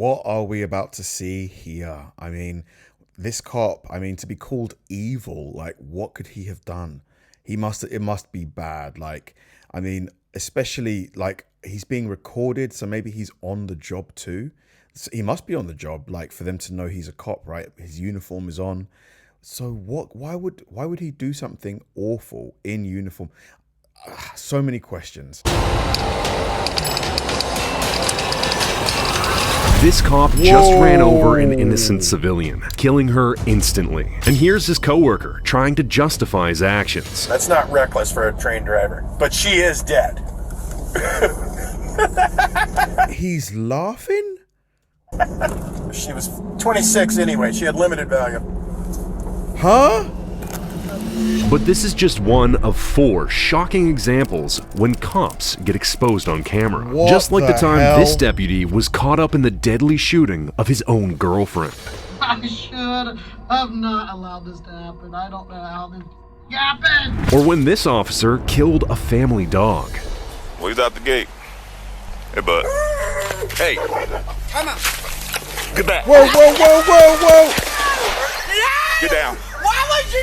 What are we about to see here? I mean, this cop, to be called evil, like, what could he have done? It must be bad. Like, especially, like, he's being recorded, so maybe he's on the job too. So he must be on the job, like, for them to know he's a cop, right? His uniform is on. So why would he do something awful in uniform? So many questions. This cop just ran over an innocent civilian, killing her instantly. And here's his coworker trying to justify his actions. That's not reckless for a train driver, but she is dead. He's laughing? She was 26 anyway. She had limited value. Huh? But this is just one of 4 shocking examples when cops get exposed on camera. Just like the time this deputy was caught up in the deadly shooting of his own girlfriend. I should have not allowed this to happen. I don't know how this happened. Or when this officer killed a family dog. Well, he's out the gate. Hey, bud. Hey. Come on. Get back. Whoa, whoa, whoa, whoa, whoa. Get down. Why would you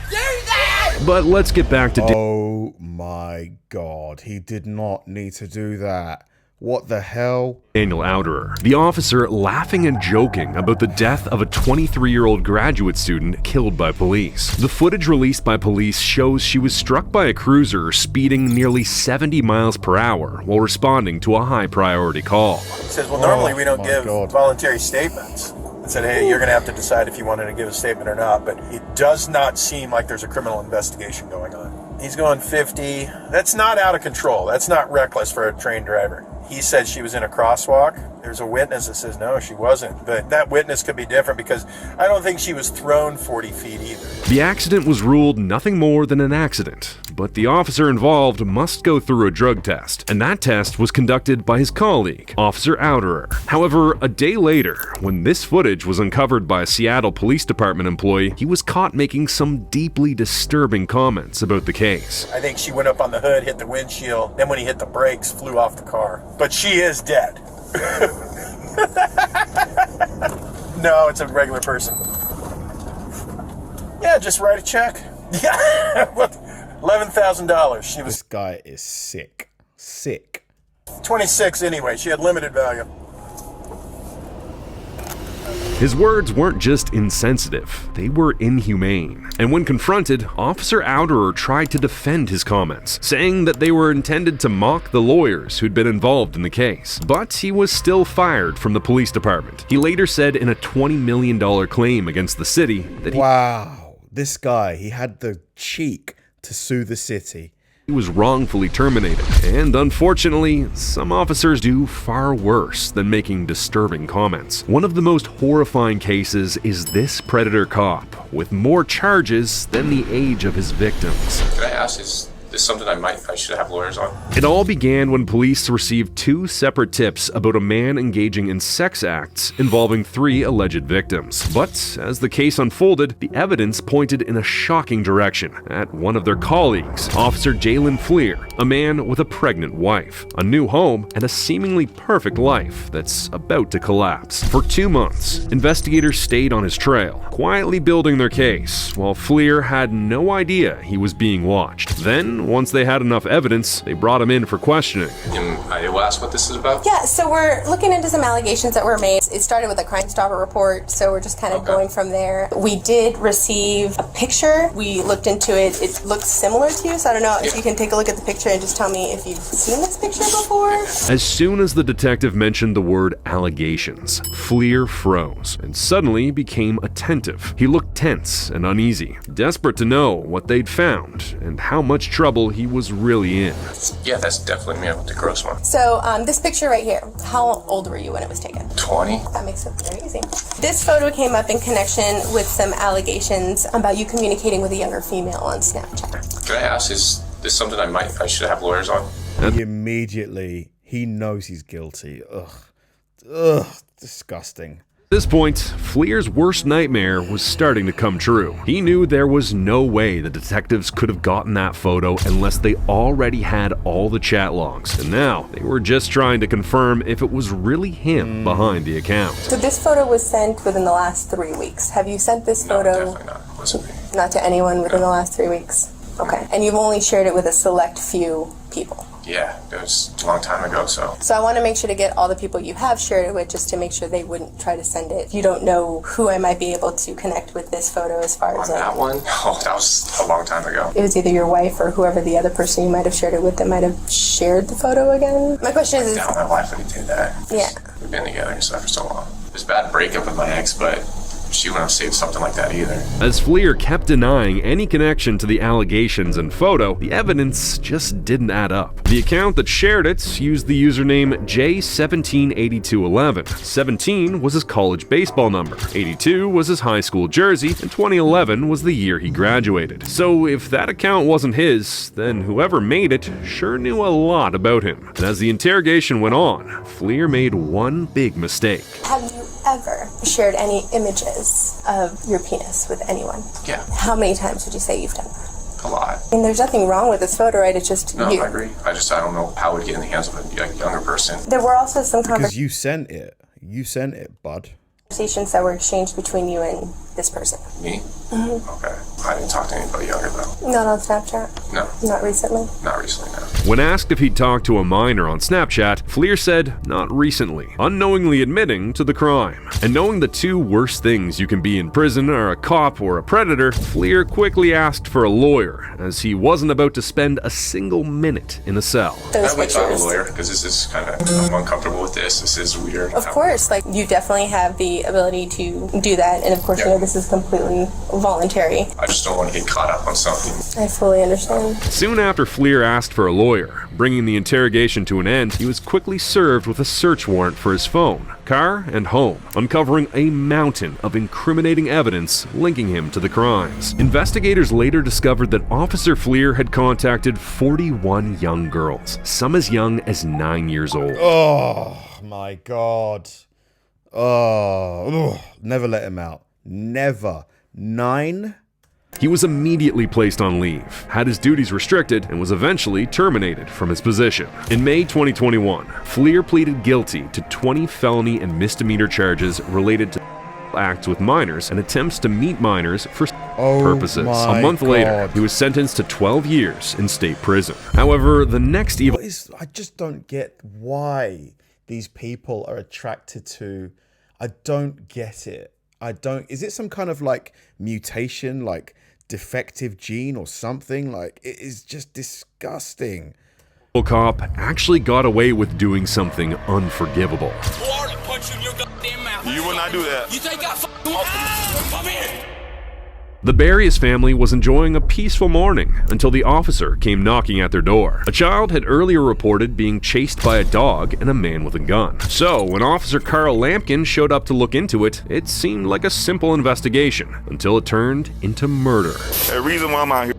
do that? But let's get back to... Oh my God, he did not need to do that. What the hell? Daniel Outerer, the officer laughing and joking about the death of a 23-year-old graduate student killed by police. The footage released by police shows she was struck by a cruiser speeding nearly 70 miles per hour while responding to a high-priority call. He says, well, normally we don't give voluntary statements. And said, hey, you're going to have to decide if you wanted to give a statement or not. But it does not seem like there's a criminal investigation going on. He's going 50. That's not out of control. That's not reckless for a train driver. He said she was in a crosswalk. There's a witness that says, no, she wasn't. But that witness could be different because I don't think she was thrown 40 feet either. The accident was ruled nothing more than an accident, but the officer involved must go through a drug test, and that test was conducted by his colleague, Officer Outerer. However, a day later, when this footage was uncovered by a Seattle Police Department employee, he was caught making some deeply disturbing comments about the case. I think she went up on the hood, hit the windshield, then when he hit the brakes, flew off the car. But she is dead. No, it's a regular person. Yeah, just write a check. Yeah, $11,000. She was... This guy is sick. Sick. 26 anyway. She had limited value. His words weren't just insensitive, they were inhumane. And when confronted, Officer Outerer tried to defend his comments, saying that they were intended to mock the lawyers who'd been involved in the case. But he was still fired from the police department. He later said in a $20 million claim against the city that Wow, this guy, he had the cheek to sue the city. he was wrongfully terminated. And unfortunately, some officers do far worse than making disturbing comments. One of the most horrifying cases is this predator cop, with more charges than the age of his victims. Can I ask, is this something I should have lawyers on? It all began when police received 2 separate tips about a man engaging in sex acts involving 3 alleged victims. But as the case unfolded, the evidence pointed in a shocking direction at one of their colleagues, Officer Jalen Fleer, a man with a pregnant wife, a new home, and a seemingly perfect life that's about to collapse. For 2 months, investigators stayed on his trail, quietly building their case, while Fleer had no idea he was being watched. Then, once they had enough evidence, they brought him in for questioning. Am I able to ask what this is about? Yeah, so we're looking into some allegations that were made. It started with a Crime Stopper report, so we're just kind of going from there. We did receive a picture. We looked into it. It looks similar to you, so I don't know if you can take a look at the picture and just tell me if you've seen this picture before. As soon as the detective mentioned the word allegations, Fleer froze and suddenly became attentive. He looked tense and uneasy, desperate to know what they'd found and how much trouble he was really in. Yeah, that's definitely me with the gross one. So this picture right here, how old were you when it was taken? 20. That makes it very easy. This photo came up in connection with some allegations about you communicating with a younger female on Snapchat. Can I ask, is this something I should have lawyers on? He knows he's guilty. Ugh, disgusting. At this point, Fleer's worst nightmare was starting to come true. He knew there was no way the detectives could have gotten that photo unless they already had all the chat logs, and now they were just trying to confirm if it was really him behind the account. So this photo was sent within the last 3 weeks. Have you sent this photo? No, definitely not. It wasn't me. Not to anyone within the last 3 weeks? Okay. And you've only shared it with a select few people? Yeah, it was a long time ago, so. So I want to make sure to get all the people you have shared it with, just to make sure they wouldn't try to send it. You don't know who I might be able to connect with this photo as far as On that one? Oh, that was a long time ago. It was either your wife or whoever the other person you might have shared it with that might have shared the photo again. My question is... I my wife would do that. Yeah. We've been together and stuff for so long. It was a bad breakup with my ex, but she wouldn't have saved something like that either. As Fleer kept denying any connection to the allegations and photo, the evidence just didn't add up. The account that shared it used the username J178211. 17 was his college baseball number, 82 was his high school jersey, and 2011 was the year he graduated. So if that account wasn't his, then whoever made it sure knew a lot about him. And as the interrogation went on, Fleer made one big mistake. Have you ever shared any images of your penis with anyone? Yeah. How many times would you say you've done that? A lot. I mean, there's nothing wrong with this photo, right? It's just No, you. I agree. I don't know how it would get in the hands of a younger person. There were also some Because you sent it. You sent it, bud. conversations that were exchanged between you and this person. Me? Mm-hmm. Okay. I didn't talk to anybody younger, though. Not on Snapchat? No. Not recently? Not recently, no. When asked if he'd talked to a minor on Snapchat, Fleer said not recently, unknowingly admitting to the crime. And knowing the two worst things you can be in prison are a cop or a predator, Fleer quickly asked for a lawyer, as he wasn't about to spend a single minute in a cell. Those I went to a pictures. lawyer because this is kind of, I'm uncomfortable with this. This is weird. Of course, like, you definitely have the ability to do that, and of course, you know, this is completely voluntary. I just don't want to get caught up on something. I fully understand. Soon after Fleer asked for a lawyer, bringing the interrogation to an end, he was quickly served with a search warrant for his phone, car, and home, uncovering a mountain of incriminating evidence linking him to the crimes. Investigators later discovered that Officer Fleer had contacted 41 young girls, some as young as 9 years old. Oh, my God. Oh, never let him out. Never. 9? He was immediately placed on leave, had his duties restricted, and was eventually terminated from his position. In May 2021, Fleer pleaded guilty to 20 felony and misdemeanor charges related to acts with minors and attempts to meet minors for purposes. A month later, he was sentenced to 12 years in state prison. However, the next evil... I just don't get why these people are attracted to... I don't get it. Is it some kind of like mutation, like defective gene or something? Like, it is just disgusting. Cop actually got away with doing something unforgivable. You will not do that. You think I come here? The Barrios family was enjoying a peaceful morning until the officer came knocking at their door. A child had earlier reported being chased by a dog and a man with a gun. So when Officer Carl Lampkin showed up to look into it, it seemed like a simple investigation until it turned into murder. The reason why I'm out here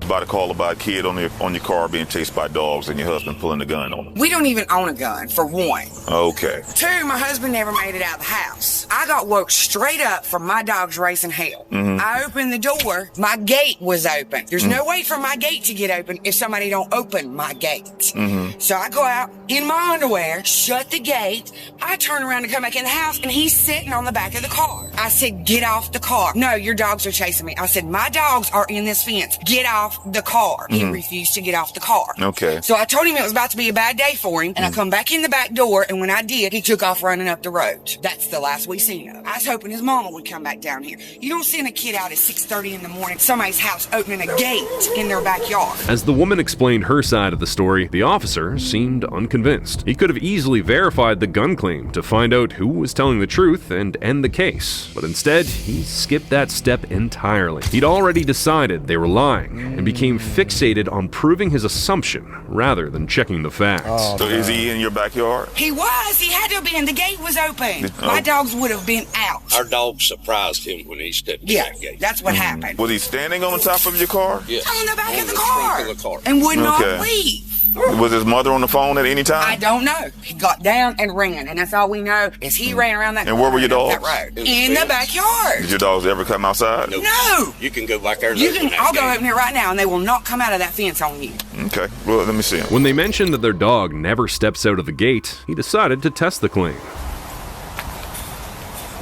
about a call about a kid on your car being chased by dogs and your husband pulling the gun on him. We don't even own a gun, for one. Okay. 2, my husband never made it out of the house. I got woke straight up from my dogs racing hell. Mm-hmm. I opened the door, my gate was open. There's no way for my gate to get open if somebody don't open my gate. Mm-hmm. So I go out in my underwear, shut the gate, I turn around and come back in the house, and he's sitting on the back of the car. I said, get off the car. No, your dogs are chasing me. I said, my dogs are in this fence. Get off the car. He refused to get off the car. Okay. So I told him it was about to be a bad day for him, and I come back in the back door, and when I did, he took off running up the road. That's the last we seen of him. I was hoping his mama would come back down here. You don't send a kid out at 6:30 in the morning, somebody's house opening a gate in their backyard. As the woman explained her side of the story, the officer seemed unconvinced. He could have easily verified the gun claim to find out who was telling the truth and end the case, but instead, he skipped that step entirely. He'd already decided they were lying and became fixated on proving his assumption rather than checking the facts. So is he in your backyard? He was. He had to have been. The gate was open. My dogs would have been out. Our dog surprised him when he stepped in that gate. That's what happened. Was he standing on the top of your car? Yes. On the back On of the the car. trunk of the car. And would not Okay. leave. Was his mother on the phone at any time? I don't know. He got down and ran, and that's all we know is he ran around that. And where were your dogs? That road. In the backyard. Did your dogs ever come outside? No. You can go back there. I'll go open it right now, and they will not come out of that fence on you. Okay. Well, let me see. When they mentioned that their dog never steps out of the gate, he decided to test the claim.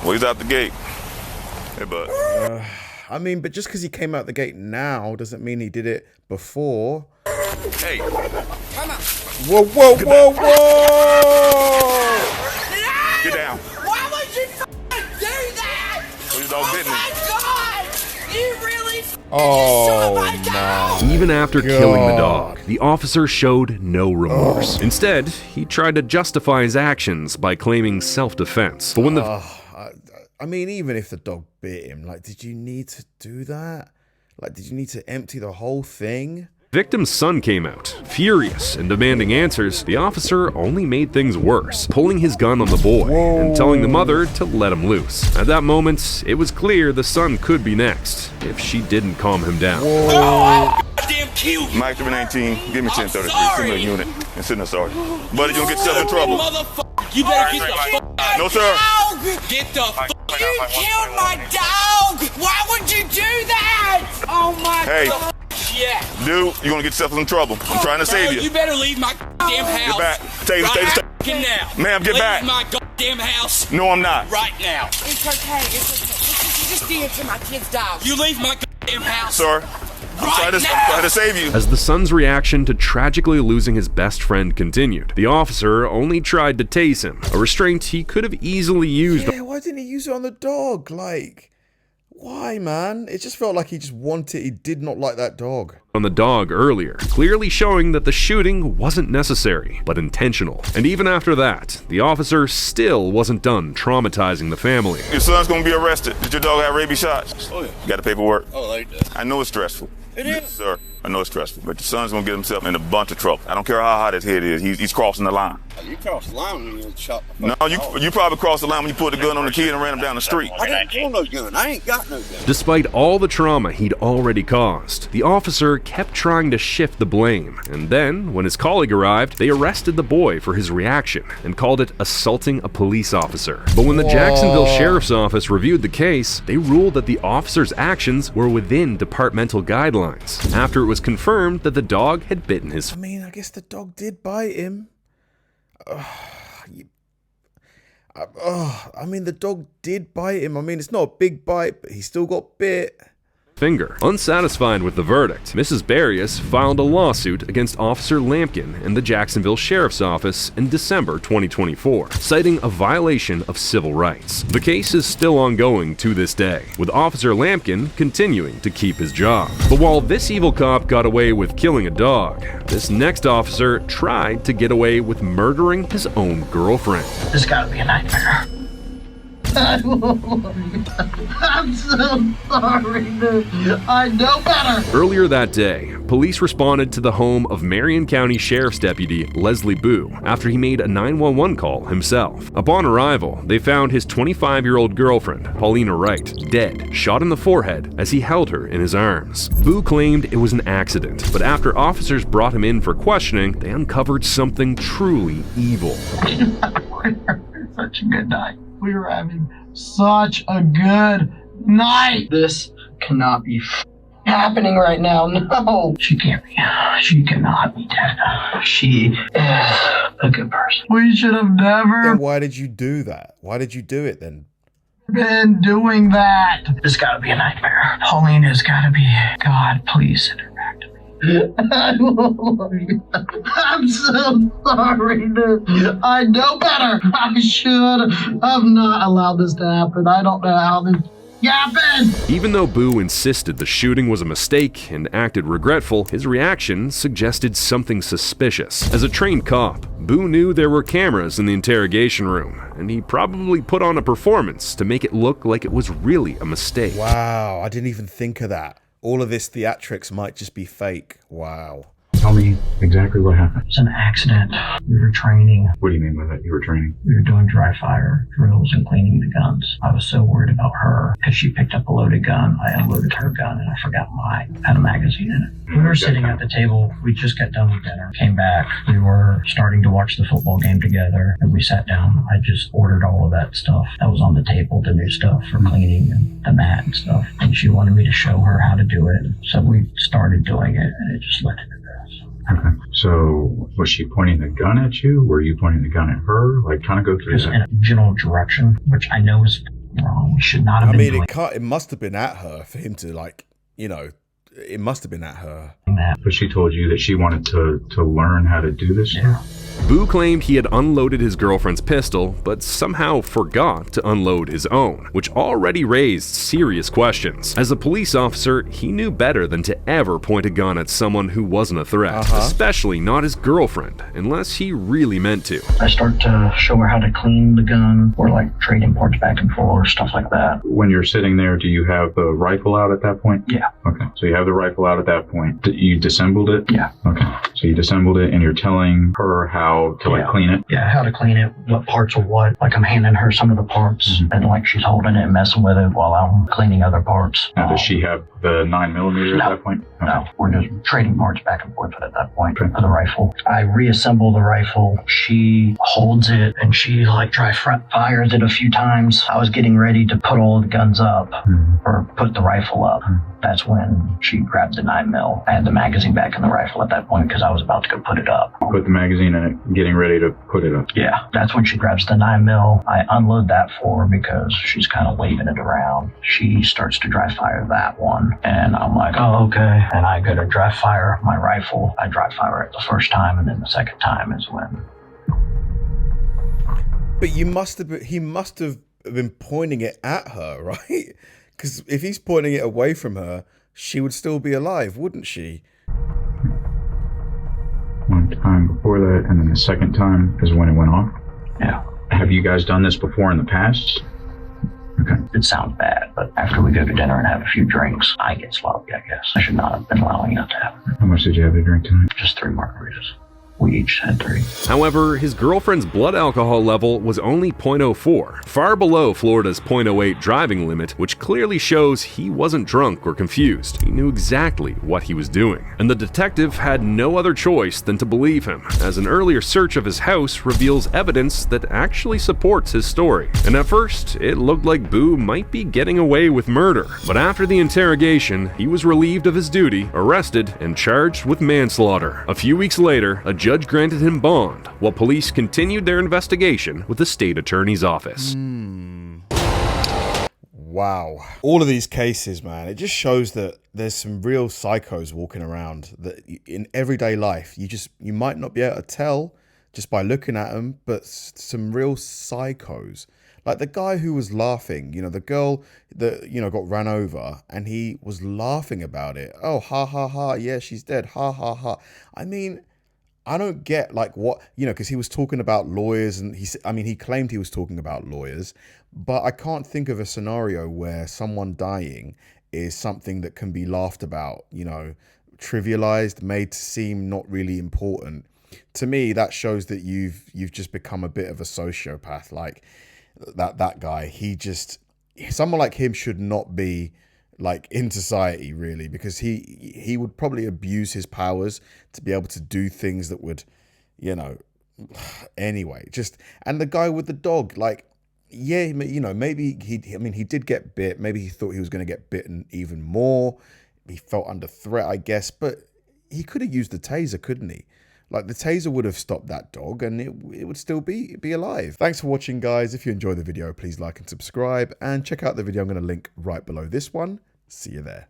Well, he's out the gate. Hey, bud. I mean, but just because he came out the gate now doesn't mean he did it before. Hey. Come on. Whoa, whoa, whoa, whoa! Get down. Why would you do that? Well, your dog bitten me. God! You really Oh, my. Even after killing the dog, the officer showed no remorse. Instead, he tried to justify his actions by claiming self-defense. But when the I mean, even if the dog bit him, like, did you need to do that? Like, did you need to empty the whole thing? victim's son came out, furious and demanding answers, the officer only made things worse, pulling his gun on the boy and telling the mother to let him loose. At that moment, it was clear the son could be next if she didn't calm him down. Damn kill you. Mike 319, give me 1033, send me a unit, and send us sergeant. Buddy, you'll get yourself in trouble. Motherfucker, you better get the fuck out. No, sir. Get the fuck. You killed my dog! Why would you do that? Oh my God. Yeah. Dude, you're gonna get yourself in trouble. I'm trying to save you. You better leave my damn house. Get back. Taser. Now. Ma'am, get back. Leave my goddamn house. No, I'm not. Right now. It's okay. You just did it to my kid's dog. You leave my goddamn house. Sir, I'm trying to save you. As the son's reaction to tragically losing his best friend continued, the officer only tried to tase him, a restraint he could have easily used. Yeah, why didn't he use it on the dog? Like, why, man? It just felt like he did not like that dog. On the dog earlier, clearly showing that the shooting wasn't necessary, but intentional. And even after that, the officer still wasn't done traumatizing the family. Your son's gonna be arrested. Did your dog have rabies shots? Oh, yeah. You got the paperwork? Oh, they do. I know it's stressful. It is. Sir, I know it's stressful, but your son's gonna get himself in a bunch of trouble. I don't care how hot his head is, he's crossing the line. You crossed the line when you shot the No, you probably crossed the line when you put the gun on the kid and ran him down the street. I didn't pull no gun. I ain't got no gun. Despite all the trauma he'd already caused, the officer kept trying to shift the blame. And then, when his colleague arrived, they arrested the boy for his reaction and called it assaulting a police officer. But when the Jacksonville Sheriff's Office reviewed the case, they ruled that the officer's actions were within departmental guidelines, after it was confirmed that the dog had bitten his. I mean, I guess the dog did bite him. I mean, the dog did bite him. I mean, it's not a big bite, but he still got bit. Finger. Unsatisfied with the verdict, Mrs. Barrios filed a lawsuit against Officer Lampkin and the Jacksonville Sheriff's Office in December 2024, citing a violation of civil rights. The case is still ongoing to this day, with Officer Lampkin continuing to keep his job. But while this evil cop got away with killing a dog, this next officer tried to get away with murdering his own girlfriend. This gotta be a nightmare. I'm so sorry, dude. I know better. Earlier that day, police responded to the home of Marion County Sheriff's Deputy Leslie Boo after he made a 911 call himself. Upon arrival, they found his 25-year-old girlfriend, Paulina Wright, dead, shot in the forehead as he held her in his arms. Boo claimed it was an accident, but after officers brought him in for questioning, they uncovered something truly evil. Such a good night. We were having such a good night. This cannot be happening right now. No. She can't be. She cannot be dead. She is a good person. We should have never. Then why did you do that? Why did you do it then? Been doing that. This gotta be a nightmare. Paulina's gotta be. God, please send her back to me. I love you. I'm so sorry, dude. I know better. I should have not allowed this to happen. I don't know how this happened. Even though Boo insisted the shooting was a mistake and acted regretful, his reaction suggested something suspicious. As a trained cop, Boo knew there were cameras in the interrogation room, and he probably put on a performance to make it look like it was really a mistake. Wow, I didn't even think of that. All of this theatrics might just be fake. Wow. Tell me exactly what happened. It's an accident. We were training. What do you mean by that? You were training? We were doing dry fire drills and cleaning the guns. I was so worried about her because she picked up a loaded gun. I unloaded her gun and I forgot mine had a magazine in it. We were sitting at the table. We just got done with dinner. Came back. We were starting to watch the football game together and we sat down. I just ordered all of that stuff that was on the table, the new stuff for cleaning and the mat and stuff. And she wanted me to show her how to do it. So we started doing it and it just led to this. Okay. So was she pointing the gun at you? Were you pointing the gun at her? Like, kind of go through Just that. in a general direction, which I know is wrong. We should not have been doing it must have been at her for him to, like, you know, it must have been at her. that. But she told you that she wanted to learn how to do this? Yeah. Boo claimed he had unloaded his girlfriend's pistol, but somehow forgot to unload his own, which already raised serious questions. As a police officer, he knew better than to ever point a gun at someone who wasn't a threat, especially not his girlfriend, unless he really meant to. I start to show her how to clean the gun or like trading parts back and forth, stuff like that. When you're sitting there, do you have the rifle out at that point? Yeah. Okay. So you have the rifle out at that point. You disassembled it? Yeah. Okay. So you disassembled it and you're telling her how to like clean it? Yeah, how to clean it, what parts are what. Like I'm handing her some of the parts and like she's holding it and messing with it while I'm cleaning other parts. Now, does she have the 9mm at that point? Okay. No, we're just trading parts back and forth at that point for the rifle. I reassemble the rifle. She holds it and she like dry fires it a few times. I was getting ready to put all the guns up or put the rifle up. That's when she grabbed the 9mm. I had the magazine back in the rifle at that point because I was about to go put it up. Put the magazine in it, getting ready to put it up. Yeah, that's when she grabs the 9mm. I unload that for her because she's kind of waving it around. She starts to dry fire that one. And I'm like, oh, okay. And I go to dry fire my rifle. I dry fire it the first time, and then the second time is when. But he must have been pointing it at her, right? Because if he's pointing it away from her, she would still be alive, wouldn't she? One time before that, and then the second time is when it went off? Yeah. Have you guys done this before in the past? Okay. It sounds bad, but after we go to dinner and have a few drinks, I get sloppy, I guess. I should not have been allowing that to happen. How much did you have to drink tonight? Just 3 margaritas. We each had 3. However, his girlfriend's blood alcohol level was only 0.04, far below Florida's 0.08 driving limit, which clearly shows he wasn't drunk or confused. He knew exactly what he was doing. And the detective had no other choice than to believe him, as an earlier search of his house reveals evidence that actually supports his story. And at first, it looked like Boo might be getting away with murder. But after the interrogation, he was relieved of his duty, arrested, and charged with manslaughter. A few weeks later, a judge granted him bond, while police continued their investigation with the state attorney's office. Wow. All of these cases, man, it just shows that there's some real psychos walking around that in everyday life, you might not be able to tell just by looking at them, but some real psychos. Like the guy who was laughing, you know, the girl that, you know, got ran over and he was laughing about it. Oh, ha, ha, ha. Yeah, she's dead. Ha, ha, ha. I mean, I don't get like what, you know, because he was talking about lawyers and he claimed he was talking about lawyers, but I can't think of a scenario where someone dying is something that can be laughed about, you know, trivialized, made to seem not really important. To me, that shows that you've just become a bit of a sociopath. Like that guy, someone like him should not be like in society really, because he would probably abuse his powers to be able to do things that would, you know, anyway, and the guy with the dog, like, yeah, you know, maybe he did get bit. Maybe he thought he was going to get bitten even more. He felt under threat, I guess, but he could have used the taser, couldn't he? Like the taser would have stopped that dog and it would still be alive. Thanks for watching, guys. If you enjoyed the video, please like and subscribe and check out the video I'm going to link right below this one. See you there.